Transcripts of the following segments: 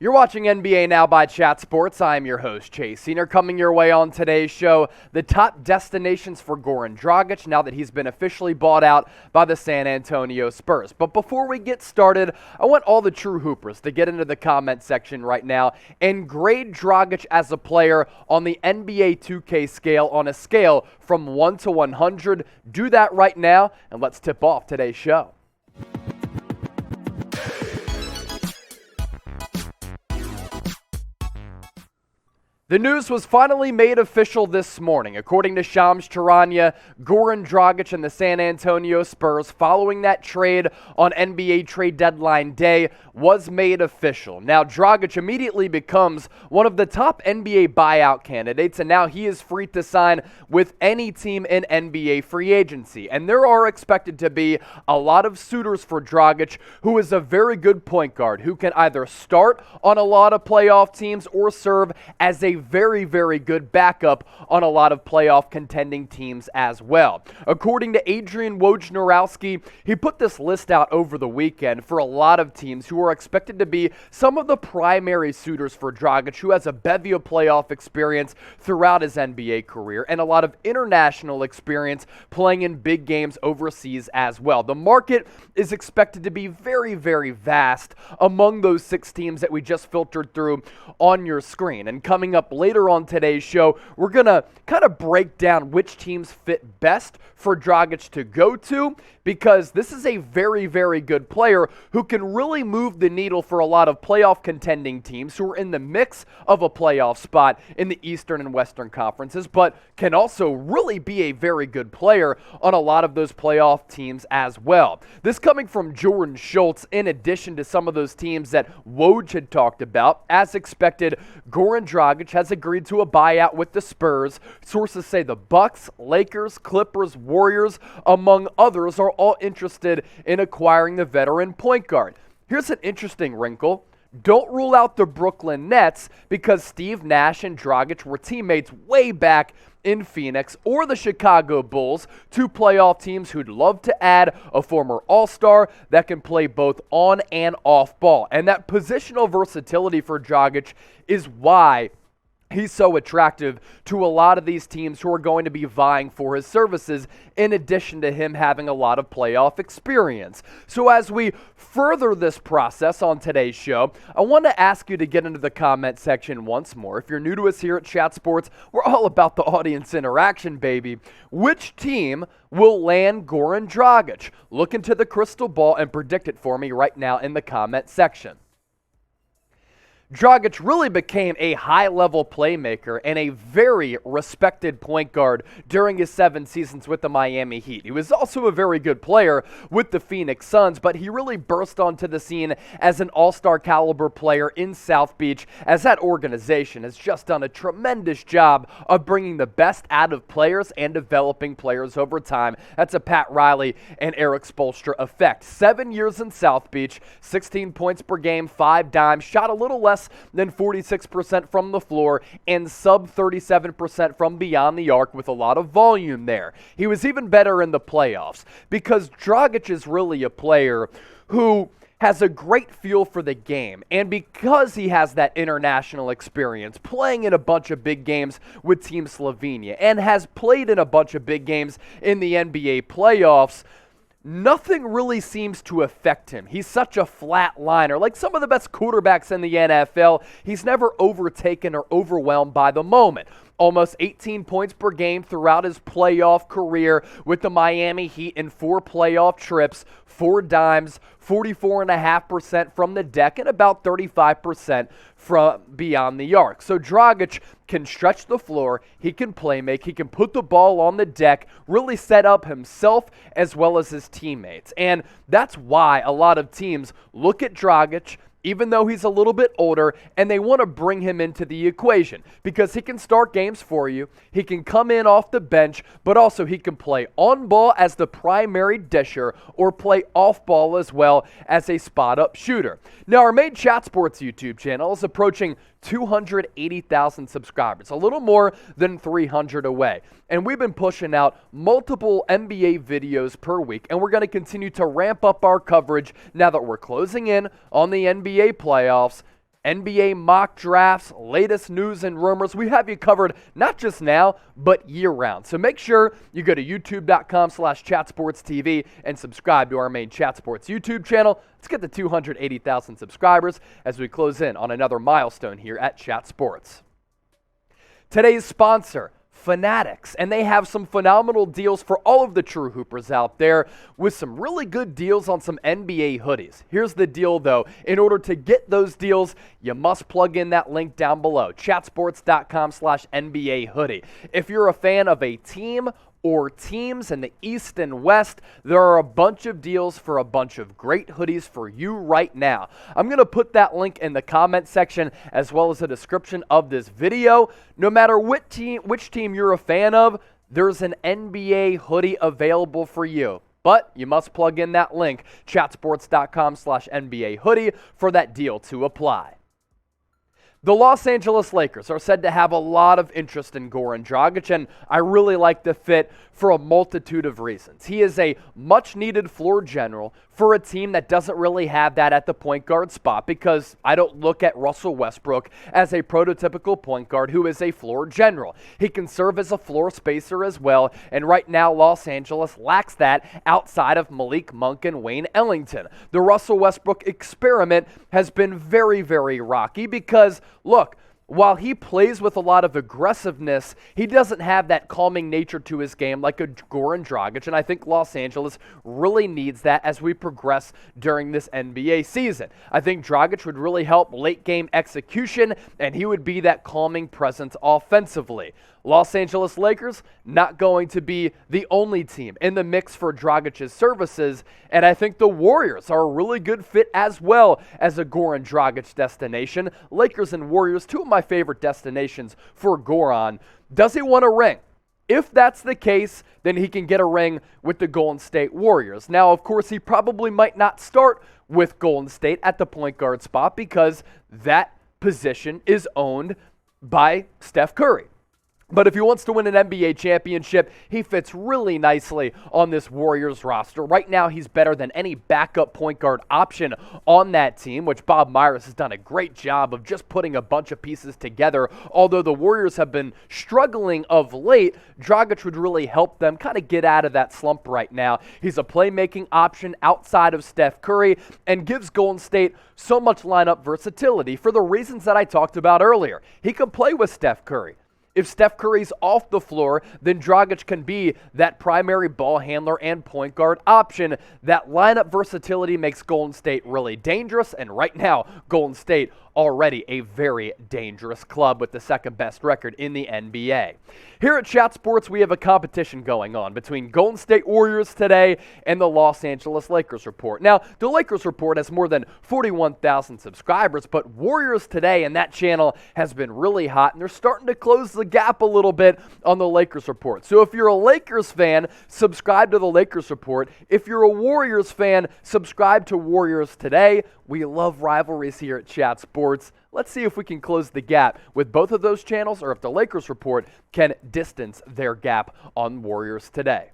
You're watching NBA Now by Chat Sports. I'm your host, Chase Senior, coming your way on today's show. The top destinations for Goran Dragic now that he's been officially bought out by the San Antonio Spurs. But before we get started, I want all the true hoopers to get into the comment section right now and grade Dragic as a player on the NBA 2K scale on a scale from 1 to 100. Do that right now, and let's tip off today's show. The news was finally made official this morning. According to Shams Charania, Goran Dragic and the San Antonio Spurs, following that trade on NBA trade deadline day, was made official. Now, Dragic immediately becomes one of the top NBA buyout candidates, and now he is free to sign with any team in NBA free agency. And there are expected to be a lot of suitors for Dragic, who is a very good point guard, who can either start on a lot of playoff teams or serve as a very, very good backup on a lot of playoff contending teams as well. According to Adrian Wojnarowski, he put this list out over the weekend for a lot of teams who are expected to be some of the primary suitors for Dragic, who has a bevy of playoff experience throughout his NBA career and a lot of international experience playing in big games overseas as well. The market is expected to be very, very vast among those 6 teams that we just filtered through on your screen. And coming up later on today's show, we're going to kind of break down which teams fit best for Dragic to go to, because this is a very, very good player who can really move the needle for a lot of playoff contending teams who are in the mix of a playoff spot in the Eastern and Western conferences, but can also really be a very good player on a lot of those playoff teams as well. This coming from Jordan Schultz, in addition to some of those teams that Woj had talked about. As expected, Goran Dragic has agreed to a buyout with the Spurs. Sources say the Bucks, Lakers, Clippers, Warriors, among others, are all interested in acquiring the veteran point guard. Here's an interesting wrinkle. Don't rule out the Brooklyn Nets, because Steve Nash and Dragic were teammates way back in Phoenix, or the Chicago Bulls, 2 playoff teams who'd love to add a former All-Star that can play both on and off ball. And that positional versatility for Dragic is why he's so attractive to a lot of these teams who are going to be vying for his services, in addition to him having a lot of playoff experience. So as we further this process on today's show, I want to ask you to get into the comment section once more. If you're new to us here at Chat Sports, we're all about the audience interaction, baby. Which team will land Goran Dragic? Look into the crystal ball and predict it for me right now in the comment section. Dragic really became a high-level playmaker and a very respected point guard during his 7 seasons with the Miami Heat. He was also a very good player with the Phoenix Suns, but he really burst onto the scene as an all-star caliber player in South Beach, as that organization has just done a tremendous job of bringing the best out of players and developing players over time. That's a Pat Riley and Eric Spoelstra effect. 7 years in South Beach, 16 points per game, 5 dimes, shot a little less than 46% from the floor, and sub 37% from beyond the arc, with a lot of volume there. He was even better in the playoffs, because Dragic is really a player who has a great feel for the game, and because he has that international experience, playing in a bunch of big games with Team Slovenia, and has played in a bunch of big games in the NBA playoffs, nothing really seems to affect him. He's such a flat liner. Like some of the best quarterbacks in the NFL, he's never overtaken or overwhelmed by the moment. Almost 18 points per game throughout his playoff career with the Miami Heat in 4 playoff trips, 4 dimes, 44.5% from the deck, and about 35% from beyond the arc. So Dragic can stretch the floor, he can play make, he can put the ball on the deck, really set up himself as well as his teammates. And that's why a lot of teams look at Dragic, even though he's a little bit older, and they want to bring him into the equation because he can start games for you, he can come in off the bench, but also he can play on ball as the primary disher or play off ball as well as a spot-up shooter. Now, our main Chat Sports YouTube channel is approaching 280,000 subscribers, a little more than 300 away. And we've been pushing out multiple NBA videos per week, and we're going to continue to ramp up our coverage now that we're closing in on the NBA playoffs. NBA mock drafts, latest news and rumors. We have you covered not just now, but year-round. So make sure you go to youtube.com/chatsportstv and subscribe to our main Chat Sports YouTube channel. Let's get to 280,000 subscribers as we close in on another milestone here at Chat Sports. Today's sponsor, Fanatics, and they have some phenomenal deals for all of the true hoopers out there with some really good deals on some NBA hoodies. Here's the deal though, in order to get those deals, you must plug in that link down below, chatsports.com/NBA hoodie. If you're a fan of a team or teams in the East and West, there are a bunch of deals for a bunch of great hoodies for you right now. I'm going to put that link in the comment section as well as the description of this video. No matter which team you're a fan of, there's an NBA hoodie available for you. But you must plug in that link, chatsports.com/NBA hoodie, for that deal to apply. The Los Angeles Lakers are said to have a lot of interest in Goran Dragic, and I really like the fit for a multitude of reasons. He is a much-needed floor general for a team that doesn't really have that at the point guard spot, because I don't look at Russell Westbrook as a prototypical point guard who is a floor general. He can serve as a floor spacer as well, and right now Los Angeles lacks that outside of Malik Monk and Wayne Ellington. The Russell Westbrook experiment has been very, very rocky because, look, while he plays with a lot of aggressiveness, he doesn't have that calming nature to his game like a Goran Dragic, and I think Los Angeles really needs that as we progress during this NBA season. I think Dragic would really help late-game execution, and he would be that calming presence offensively. Los Angeles Lakers not going to be the only team in the mix for Dragic's services, and I think the Warriors are a really good fit as well as a Goran Dragic destination. Lakers and Warriors, two of my favorite destinations for Goran. Does he want a ring? If that's the case, then he can get a ring with the Golden State Warriors. Now, of course, he probably might not start with Golden State at the point guard spot because that position is owned by Steph Curry. But if he wants to win an NBA championship, he fits really nicely on this Warriors roster. Right now, he's better than any backup point guard option on that team, which Bob Myers has done a great job of just putting a bunch of pieces together. Although the Warriors have been struggling of late, Dragic would really help them kind of get out of that slump right now. He's a playmaking option outside of Steph Curry and gives Golden State so much lineup versatility for the reasons that I talked about earlier. He can play with Steph Curry. If Steph Curry's off the floor, then Dragic can be that primary ball handler and point guard option. That lineup versatility makes Golden State really dangerous, and right now, Golden State already a very dangerous club with the second best record in the NBA. Here at Chat Sports, we have a competition going on between Golden State Warriors today and the Los Angeles Lakers Report. Now, the Lakers Report has more than 41,000 subscribers, but Warriors Today and that channel has been really hot, and they're starting to close the gap a little bit on the Lakers Report. So if you're a Lakers fan, subscribe to the Lakers Report. If you're a Warriors fan, subscribe to Warriors Today. We love rivalries here at Chat Sports. Let's see if we can close the gap with both of those channels, or if the Lakers Report can distance their gap on Warriors Today.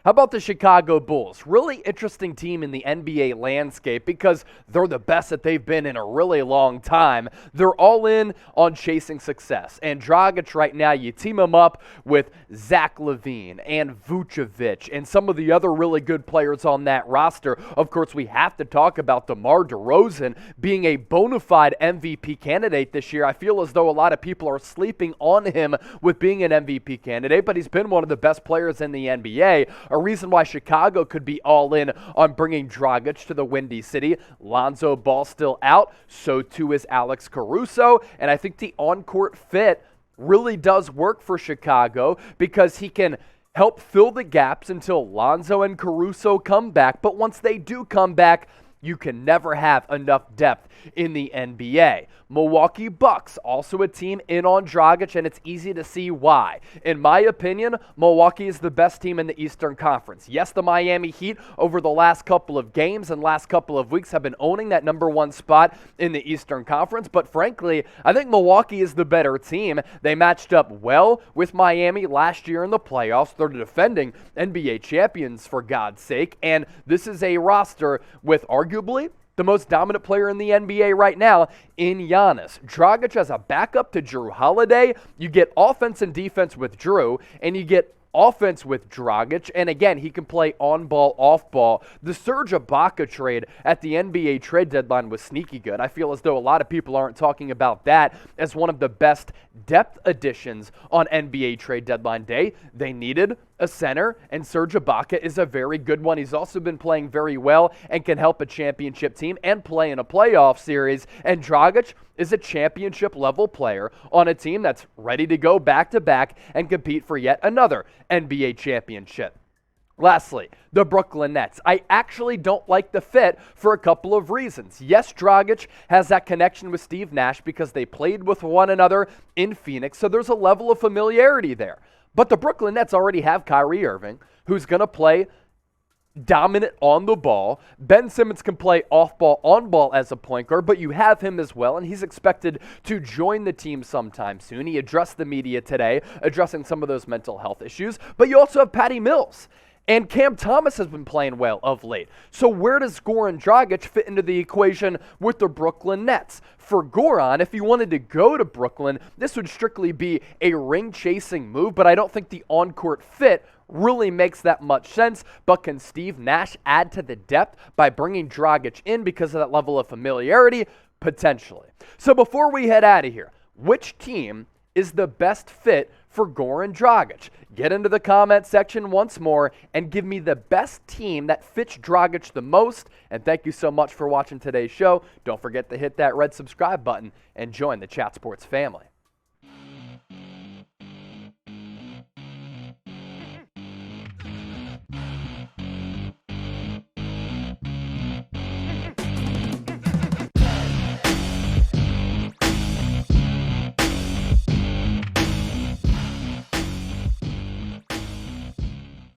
How about the Chicago Bulls? Really interesting team in the NBA landscape because they're the best that they've been in a really long time. They're all in on chasing success. And Dragic right now, you team him up with Zach LaVine and Vucevic and some of the other really good players on that roster. Of course, we have to talk about DeMar DeRozan being a bona fide MVP candidate this year. I feel as though a lot of people are sleeping on him with being an MVP candidate, but he's been one of the best players in the NBA. A reason why Chicago could be all in on bringing Dragic to the Windy City. Lonzo Ball still out, so too is Alex Caruso, and I think the on-court fit really does work for Chicago because he can help fill the gaps until Lonzo and Caruso come back, but once they do come back, you can never have enough depth in the NBA. Milwaukee Bucks, also a team in on Dragic, and it's easy to see why. In my opinion, Milwaukee is the best team in the Eastern Conference. Yes, the Miami Heat over the last couple of games and last couple of weeks have been owning that number one spot in the Eastern Conference, but frankly, I think Milwaukee is the better team. They matched up well with Miami last year in the playoffs. They're the defending NBA champions, for God's sake, and this is a roster with arguably the most dominant player in the NBA right now in Giannis. Dragic as a backup to Jrue Holiday. You get offense and defense with Jrue, and you get offense with Dragic, and again, he can play on-ball, off-ball. The Serge Ibaka trade at the NBA trade deadline was sneaky good. I feel as though a lot of people aren't talking about that as one of the best depth additions on NBA trade deadline day. They needed a center, and Serge Ibaka is a very good one. He's also been playing very well and can help a championship team and play in a playoff series. And Dragic is a championship-level player on a team that's ready to go back-to-back and compete for yet another NBA championship. Lastly, the Brooklyn Nets. I actually don't like the fit for a couple of reasons. Yes, Dragic has that connection with Steve Nash because they played with one another in Phoenix, so there's a level of familiarity there. But the Brooklyn Nets already have Kyrie Irving, who's going to play dominant on the ball. Ben Simmons can play off-ball, on-ball as a point guard, but you have him as well, and he's expected to join the team sometime soon. He addressed the media today, addressing some of those mental health issues. But you also have Patty Mills. And Cam Thomas has been playing well of late. So where does Goran Dragic fit into the equation with the Brooklyn Nets? For Goran, if he wanted to go to Brooklyn, this would strictly be a ring-chasing move, but I don't think the on-court fit really makes that much sense. But can Steve Nash add to the depth by bringing Dragic in because of that level of familiarity? Potentially. So before we head out of here, which team is the best fit for Goran Dragic? Get into the comment section once more and give me the best team that fits Dragic the most. And thank you so much for watching today's show. Don't forget to hit that red subscribe button and join the Chat Sports family.